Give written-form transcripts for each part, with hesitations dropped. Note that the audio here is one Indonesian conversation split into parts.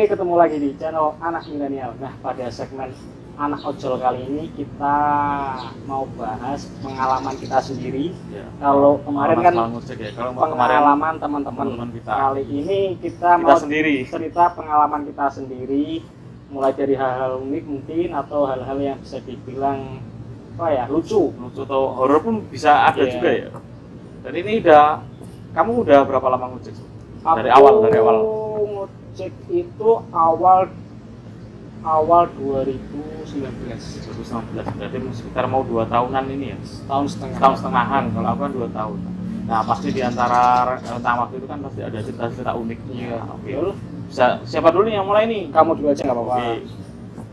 Oke, ketemu lagi di channel Anak Milenial. Nah, pada segmen Anak Ojol kali ini kita mau bahas pengalaman kita sendiri. Ya. Kalau kemarin kan ya. Kalau pengalaman teman-teman kita. Kali ini kita mau sendiri cerita pengalaman kita sendiri, mulai dari hal-hal unik mungkin atau hal-hal yang bisa dibilang lucu atau horor pun bisa ada juga ya. Dan ini kamu udah berapa lama ngojek? Dari awal. Ngojek itu awal 2019 berarti sekitar mau 2 tahunan ini ya. Tahun setengahan. Kalau aku kan 2 tahun. Nah, pasti di antara rentang waktu itu kan pasti ada cerita-cerita unik. Iya. Oke. Siapa dulu nih yang mulai nih? Kamu dulu aja nggak apa-apa. Oke.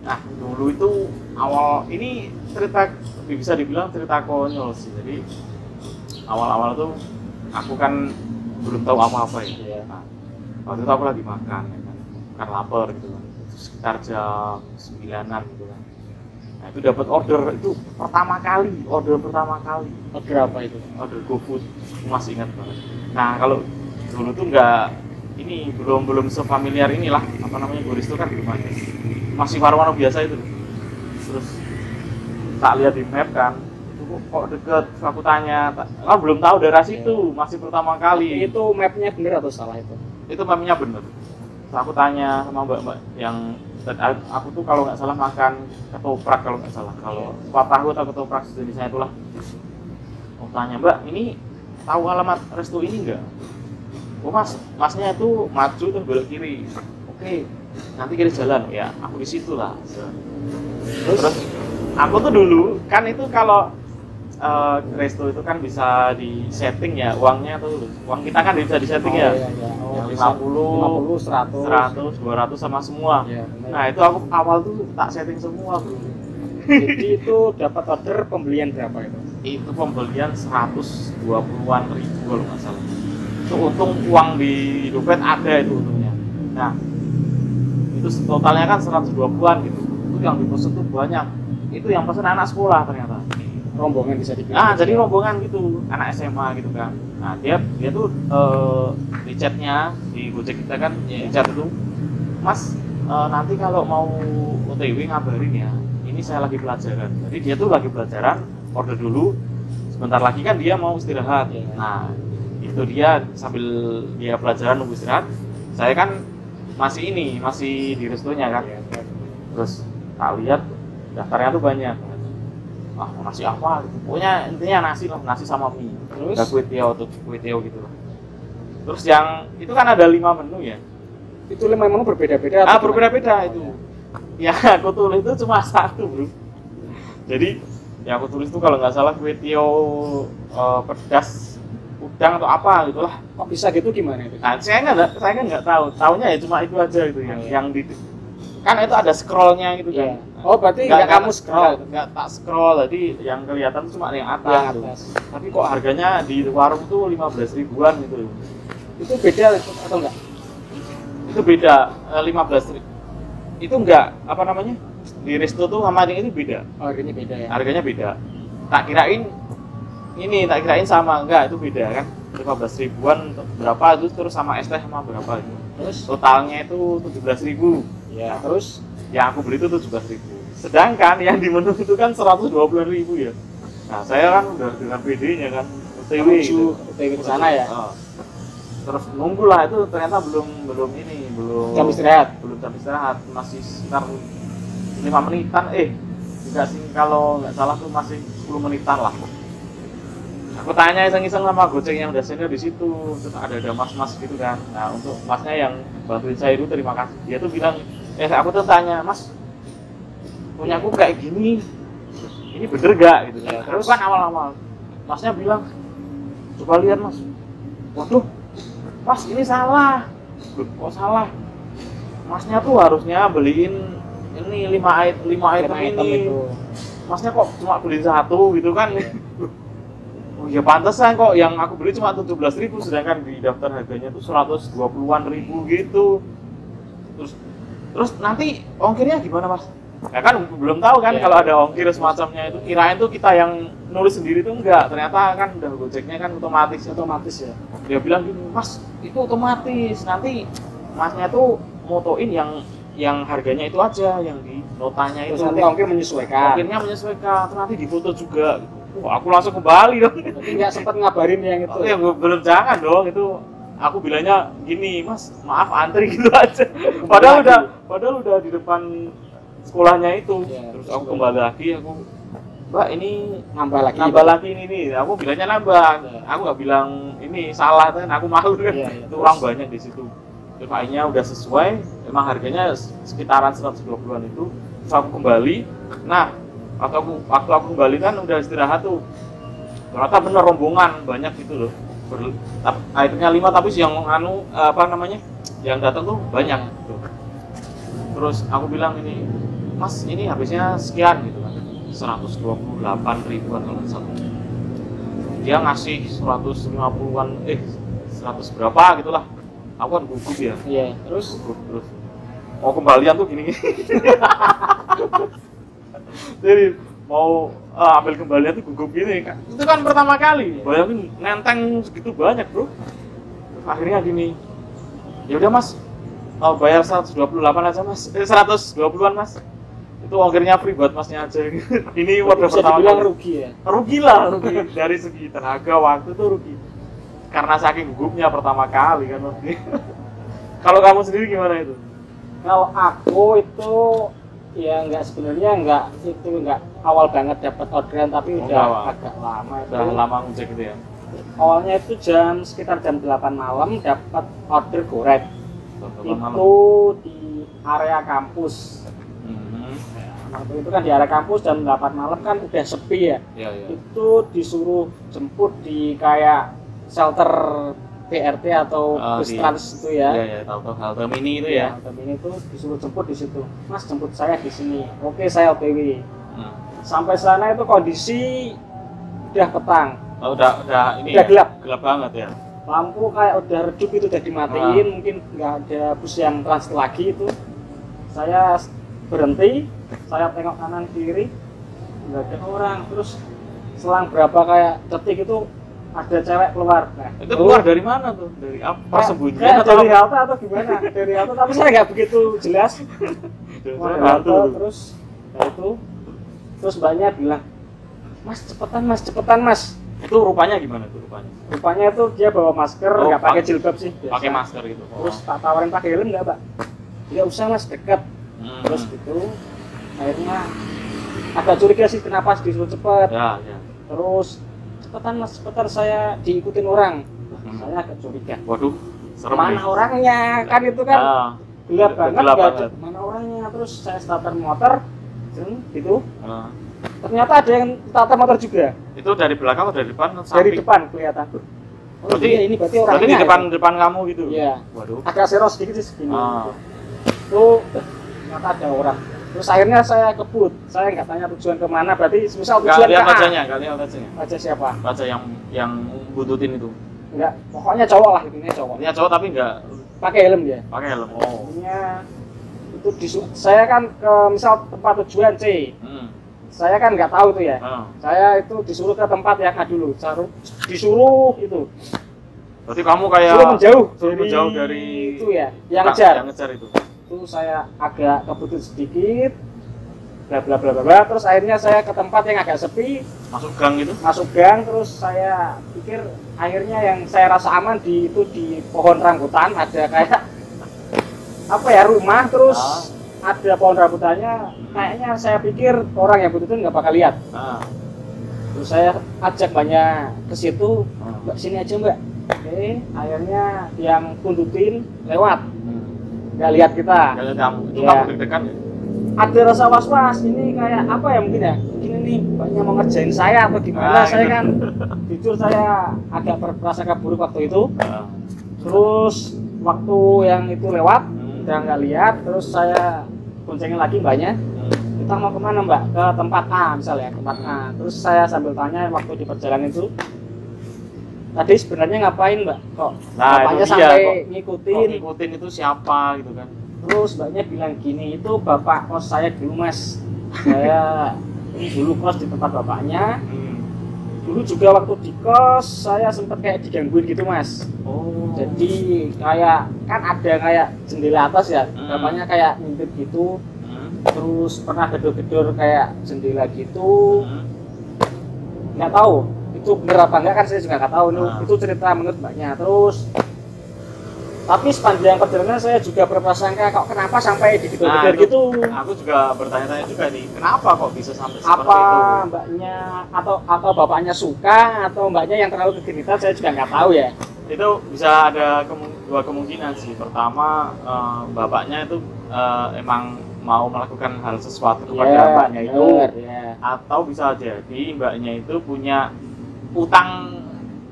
Nah, dulu itu awal ini cerita bisa dibilang cerita konyol sih. Jadi awal-awal tuh aku kan belum tahu apa-apa ya. Nah, waktu itu aku lagi makan lapar gitu kan. Sekitar jam 9-an gitu kan. Nah, itu dapat order pertama kali. Order apa itu? Order GoFood. Aku masih ingat banget. Nah, kalau dulu tuh belum sefamiliar inilah Goris itu kan gimana? Masih warung-warung biasa itu. Terus tak lihat di map kan, itu kok deket. Aku tanya, belum tahu daerah situ, masih pertama kali. Itu mapnya bener atau salah itu? Itu mapnya bener. Terus aku tanya sama mbak-mbak yang aku tuh kalau nggak salah makan ketoprak kalau nggak salah. Kalau kupat tahu atau ketoprak sejenisnya itulah. Aku tanya, Mbak, ini tahu alamat resto ini nggak? Oh masnya itu maju terus belok kiri. Oke, nanti kiri jalan ya. Aku di situ lah. Terus aku tuh dulu kan itu kalau resto itu kan bisa di setting ya uangnya tuh. Uang kita kan bisa di setting ya. Iya. Yang 50, 100, 200 sama semua. Iya, nah, itu aku awal tuh tak setting semua, Bro. Jadi itu dapat order pembelian berapa itu? Itu pembelian 120-an ribu kalau nggak salah. Itu untung uang di dompet ada itu untungnya. Nah, itu totalnya kan 120-an gitu. Itu yang dipesan tuh banyak. Itu yang pesan anak sekolah ternyata. Rombongan bisa dibilang. Jadi rombongan gitu, anak SMA gitu kan. Nah, dia tuh di chatnya di Gojek kita kan di chat itu, Mas, nanti kalau mau OTW ngabarin ya. Ini saya lagi pelajaran. Jadi dia tuh lagi pelajaran, order dulu. Sebentar lagi kan dia mau istirahat. Nah, itu dia sambil dia pelajaran nunggu istirahat. Saya kan masih di restonya kan. Terus tak lihat daftarnya tuh banyak. Mau nasi apa gitu. Pokoknya intinya nasi sama mie. Terus kue tiaw gitu lah. Terus yang itu kan ada 5 menu ya. Itu 5 menu berbeda-beda. Berbeda-beda itu. Ya aku tulis itu cuma 1, Bro. Jadi yang aku tulis itu kalau nggak salah kue tiaw pedas udang atau apa gitulah. Kok bisa gitu gimana itu? Nah, saya nggak tahu. Taunya ya cuma itu aja itu yang di kan itu ada scrollnya gitu kan. Oh, berarti nggak kamu scroll? Nggak tak scroll, jadi yang kelihatan cuma yang atas. Tapi kok harganya di warung tuh 15 ribuan gitu. Itu beda atau enggak? Itu beda, 15 ribu. Itu enggak, di resto tuh sama yang ini beda. Oh, harganya beda ya? Harganya beda. Tak kirain sama, enggak, itu beda kan. 15 ribuan berapa itu, terus sama es teh sama berapa itu. Terus totalnya itu 17 ribu. Ya, terus yang aku beli itu 17 ribu. Sedangkan yang di menu itu kan 120 ribu ya. Nah, saya kan udah dengan PD-nya kan OTW gitu. OTW ke sana ya. Terus nunggu lah, itu ternyata belum jam istirahat. Belum jam istirahat, masih sekitar 5 menitan. Enggak sih, kalau nggak salah tuh masih 10 menitan lah. Aku tanya iseng-iseng sama Gojek yang udah senior di situ, terus ada mas-mas gitu kan. Nah, untuk masnya yang bantuin saya itu terima kasih. Dia tuh bilang, aku tuh tanya, Mas, punyaku kayak gini, ini bener gak gitu ya. Terus kan awal-awal, masnya bilang, coba lihat Mas. Waduh, Mas ini salah. Kok salah? Masnya tuh harusnya beliin ini 5 item ini. Itu. Masnya kok cuma beliin 1 gitu kan. Oh ya pantesan kok yang aku beli cuma 17 ribu, sedangkan di daftar harganya tuh 120-an ribu gitu. Terus nanti ongkirnya gimana, Mas? Ya kan belum tahu kan kalau ada ongkir semacamnya itu. Kirain tuh kita yang nulis sendiri tuh enggak. Ternyata kan udah Gojeknya kan otomatis ya. Dia bilang gini, Mas, itu otomatis. Nanti Masnya tuh motoin yang harganya itu aja, yang di notanya itu. Terus nanti ongkir menyesuaikan. Ongkirnya menyesuaikan, terus nanti difoto juga. Wah, aku langsung kembali dong. Tapi nggak sempat ngabarin yang itu. Oh ya, belum, jangan dong itu. Aku bilangnya gini, Mas, maaf antri gitu aja. Padahal udah di depan sekolahnya itu. Ya, terus aku kembali lagi, Mbak ini nambah lagi ini nih. Aku bilangnya nambah. Ya. Aku nggak bilang ini salah kan, aku malu kan. Ya. Itu orang banyak di situ. Terus akhirnya udah sesuai, emang harganya sekitaran 120-an itu. Terus aku kembali. Nah, waktu aku kembali kan udah istirahat tuh. Ternyata bener rombongan banyak gitu loh. Akhirnya 5 tapi yang yang datang tuh banyak gitu. Terus aku bilang ini, Mas ini habisnya sekian gitu kan, 128 ribuan kalau nggak salah. Dia ngasih 150-an, 100 berapa gitulah. Aku kan gugup ya. Iya. Terus mau kembalian tuh gini. Jadi mau ambil kembalian tuh gugup gini kan. Itu kan pertama kali. Bayangin nenteng segitu banyak, Bro. Terus akhirnya gini. Ya udah, Mas. Bayar 128 aja, Mas. 120-an, Mas. Itu ongkirnya free buat Masnya aja. Ini waktu pertama kali rugi ya. Rugi lah, rugi dari segi tenaga waktu tuh rugi. Karena saking gugupnya pertama kali kan. Kalau kamu sendiri gimana itu? Kalau aku itu ya nggak awal banget dapat orderan, tapi udah agak lama itu. Udah lama ngecek gitu ya. Awalnya itu sekitar jam 8 malam dapat order goreng. Itu di area kampus. Waktu itu kan di area kampus jam 8 malam kan udah sepi ya. Iya. Itu disuruh jemput di kayak shelter BRT atau bus trans itu ya. Iya, tahu halte mini itu ya. Halte mini itu disuruh jemput di situ. Mas, jemput saya di sini. Oke, saya OTW. Sampai sana itu kondisi udah petang. Oh, udah ini udah ya? Gelap banget ya. Lampu kayak udah redup itu udah dimatiin, mungkin nggak ada bus yang transit lagi itu. Saya berhenti, saya tengok kanan kiri, nggak ada orang. Terus selang berapa kayak detik itu ada cewek keluar. Nah, itu keluar dari mana tuh? Dari apa? Persembunyian atau dari halte atau gimana? Dari halte, tapi saya nggak begitu jelas. Dari halte terus, terus mbaknya bilang, Mas cepetan mas. Itu rupanya gimana tuh rupanya? Rupanya itu dia bawa masker, nggak pakai jilbab sih. Pakai masker gitu. Terus tak tawarin pakai helm nggak, Pak? Nggak usah mas, dekat. Terus gitu, akhirnya agak curiga sih kenapa disuruh cepet. Ya. Terus cepetan saya diikutin orang. Saya agak curiga. Waduh, serem. Mana orangnya? Kan itu kan gelap banget. Mana orangnya? Terus saya starter motor, gitu. Ternyata ada yang starter motor juga. Itu dari belakang atau dari depan? Dari depan kelihatan. Oh, berarti orangnya. Berarti di depan kamu gitu. Iya. Waduh. Agak seros sedikit sih segini. Itu ternyata ada orang. Terus akhirnya saya kebut, saya nggak tanya tujuan kemana, berarti misal tujuan ke A. Nggak lihat wajahnya. Wajah siapa? Wajah yang buntutin itu. Enggak, pokoknya cowok lah, intinya cowok. Intinya cowok tapi nggak pakai helm dia. Pakai helm. Oh. Intinya itu saya kan ke misal tempat tujuan C. Saya kan nggak tahu tuh ya. Saya itu disuruh ke tempat yang A dulu. Disuruh itu. Berarti kamu kayak suruh menjauh dari itu ya, yang ngejar itu. Itu saya agak kebutut sedikit, bla bla bla bla. Terus akhirnya saya ke tempat yang agak sepi, masuk gang. Terus saya pikir akhirnya yang saya rasa aman di pohon rambutan, ada kayak apa ya, rumah, terus ada pohon rambutannya. Kayaknya saya pikir orang yang bututin nggak bakal lihat. Terus saya ajak banyak ke situ, Mbak sini aja Mbak. Oke, akhirnya yang buntutin lewat. Nggak lihat kita. Nggak lihat kamu. Itu kamu deg-degan ya? Ada rasa was-was. Ini kayak apa ya mungkin ya? Mungkin ini banyak mau ngerjain saya atau gimana? Saya kan jujur saya agak berprasangka buruk waktu itu. Terus waktu yang itu lewat, udah nggak lihat. Terus saya boncengin lagi mbaknya. Kita mau kemana Mbak? Ke tempat A misalnya, tempat A. Terus saya sambil tanya waktu di perjalanan itu, tadi sebenarnya ngapain Mbak? Kok bapaknya sampai ngikutin itu siapa gitu kan? Terus mbaknya bilang gini, itu bapak kos saya dulu Mas. Saya dulu kos di tempat bapaknya. Dulu dulu juga waktu di kos saya sempat kayak digangguin gitu mas. Jadi kayak kan ada kayak jendela atas ya, bapaknya kayak ngintip gitu. Terus pernah gedor-gedor kayak jendela gitu. Nggak tahu itu bener apa enggak kan saya juga nggak tahu nih. Itu cerita menurut mbaknya. Terus tapi sepanjang perjalanan saya juga berprasangka kok kenapa sampai digedor-gedor gitu. Aku juga bertanya-tanya juga nih, kenapa kok bisa sampai seperti apa itu? mbaknya atau bapaknya suka atau mbaknya yang terlalu kegenitan, saya juga nggak tahu ya. Itu bisa ada dua kemungkinan sih. Pertama, bapaknya itu emang mau melakukan hal sesuatu kepada mbaknya itu, atau bisa jadi mbaknya itu punya utang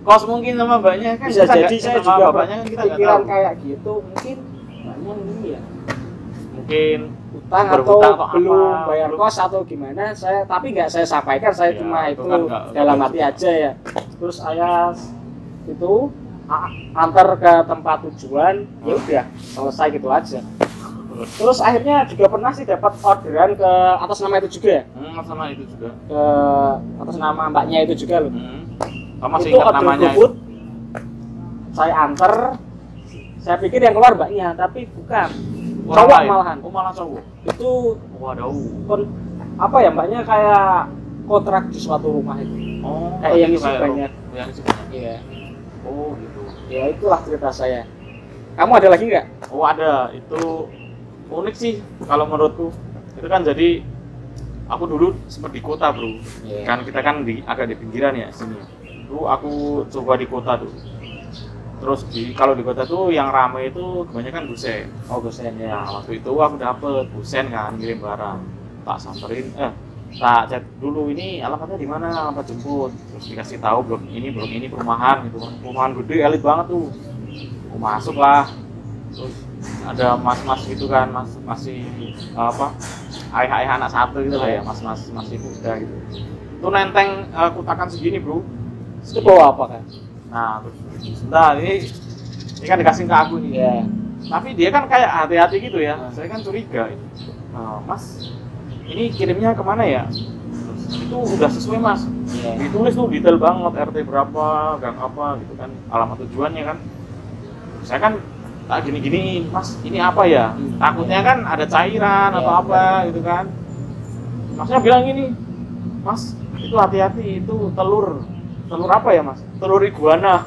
kos mungkin sama mbaknya kan. Bisa jadi saya juga bapaknya kan kita nggak pikiran tahu. kayak gitu, mungkin mbaknya ini ya Mungkin utang atau belum bayar kos atau gimana, saya tapi nggak saya sampaikan, saya cuma itu kan dalam hati aja ya. Terus saya itu antar ke tempat tujuan, ya udah selesai gitu aja. Terus akhirnya juga pernah sih dapat orderan ke atas nama itu juga ya? Atas nama itu juga. Ke atas nama mbaknya itu juga loh. Masih itu ingat order namanya GoFood, saya anter, saya pikir yang keluar mbaknya, tapi bukan. Cowok malahan. Oh malah cowok. Itu Waduh. Apa ya mbaknya kayak kontrak di suatu rumah itu. Oh, kayak yang isi banyak. Yang isi banyak. Iya. Oh gitu. Ya itulah cerita saya. Kamu ada lagi nggak? Oh ada, itu unik sih kalau menurutku. Itu kan jadi aku dulu sempat di kota bro. Kan kita kan agak di pinggiran ya sini. Dulu aku coba di kota tuh. Terus kalau di kota tuh yang ramai itu kebanyakan Gosen. Oh Gosen ya. Nah, waktu itu aku dapet Gosen kan ngirim barang. Tak samperin, tak chat dulu ini alamatnya di mana, alamat jemput. Terus dikasih tahu blok ini perumahan gitu kan. Perumahan gede elit banget tuh. Aku masuk lah. Terus ada mas-mas gitu kan, masih apa? Ayah-ayah anak satu gitu lah ya, mas-mas masih muda gitu. Itu nenteng kutakan segini, bro. Itu bawa apa kan? Nah, terus sebentar ini kan dikasih ke aku nih. Iya. Tapi dia kan kayak hati-hati gitu ya. Saya kan curiga. Mas, ini kirimnya kemana ya? Terus, itu udah sesuai mas. Ditulis tuh detail banget RT berapa, gang apa gitu kan, alamat tujuannya kan. Saya kan tak gini-gini, mas ini apa ya? Takutnya kan ada cairan atau apa gitu kan. Masnya bilang gini, mas itu hati-hati, itu telur apa ya mas? Telur iguana.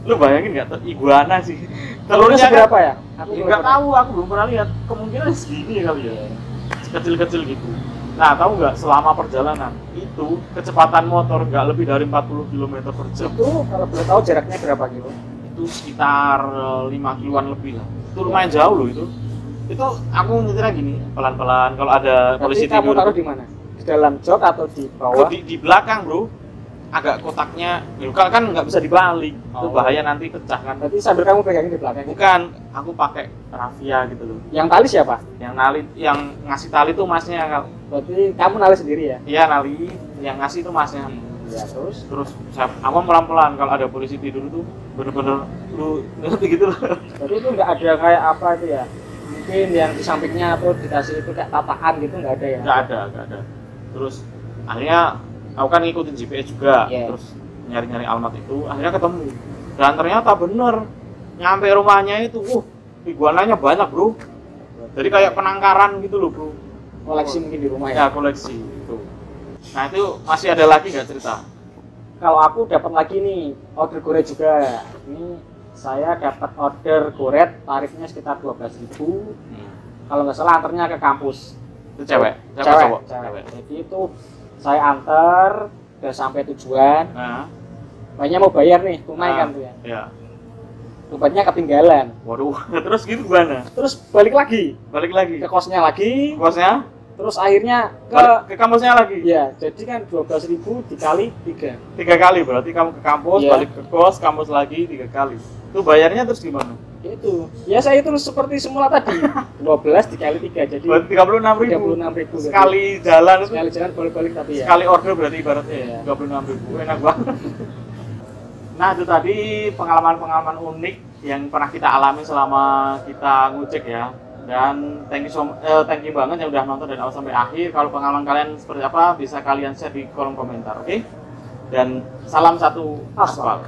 Lu bayangin nggak iguana sih? Telurnya berapa ya? Aku nggak tahu, aku belum pernah lihat. Kemungkinan segini kali ya, kecil-kecil gitu. Nah tahu nggak, selama perjalanan itu kecepatan motor nggak lebih dari 40 km per jam. Itu kalau boleh tahu jaraknya berapa kilo? Itu sekitar 5 kiloan lebih lah. Itu lumayan jauh loh itu. Itu aku nyetirnya gini, pelan-pelan. Kalau ada polisi tidur. Kamu taruh di mana? Di dalam jok atau di bawah? Di belakang bro. Agak kotaknya, ya kan nggak bisa dibalik. Itu bahaya nanti pecah kan. Berarti sambil kamu pegangin di belakang? Bukan, aku pakai raffia gitu loh. Yang tali siapa? Yang ngasih tali tuh masnya. Berarti kamu nali sendiri ya? Iya nali, yang ngasih tuh masnya. Ya terus aku pelan-pelan. Kalau ada polisi tidur tuh bener-bener lu ngerti gitu loh. Jadi itu nggak ada kayak apa itu ya? Mungkin yang di sampingnya atau dikasih itu kayak tataan gitu nggak ada ya? Nggak ada. Terus akhirnya aku kan ngikutin GPS juga, terus nyari-nyari alamat itu, akhirnya ketemu. Dan ternyata bener, nyampe rumahnya itu, iguananya banyak bro. Jadi kayak penangkaran gitu loh bro. Koleksi mungkin di rumah ya? Ya koleksi itu. Nah itu masih ada lagi nggak cerita? Kalau aku dapat lagi nih order goret juga. Ini saya dapat order goret, tarifnya sekitar 12.000. Kalau nggak salah antarnya ke kampus. Itu cewek. Jadi itu saya antar udah sampai tujuan. Banyak mau bayar nih tunai kan tuh ya. Iya. Dompetnya ketinggalan. Waduh, terus gitu gimana? Terus balik lagi ke kosnya lagi. Terus akhirnya ke kampusnya lagi. Iya, jadi kan 12.000 dikali 3. 3 kali berarti kamu ke kampus, balik ke kos, kampus lagi 3 kali. Itu bayarnya terus gimana? Itu. Ya saya itu seperti semula tadi. 12 dikali 3 jadi berarti 36.000. 36.000. Sekali jalan balik-balik tapi ya. Sekali order berarti ibaratnya 36.000. Enak banget. Nah, itu tadi pengalaman-pengalaman unik yang pernah kita alami selama kita ngojek ya. Dan thank you banget yang udah nonton dari awal sampai akhir. Kalau pengalaman kalian seperti apa bisa kalian share di kolom komentar, oke? Dan salam satu aspal.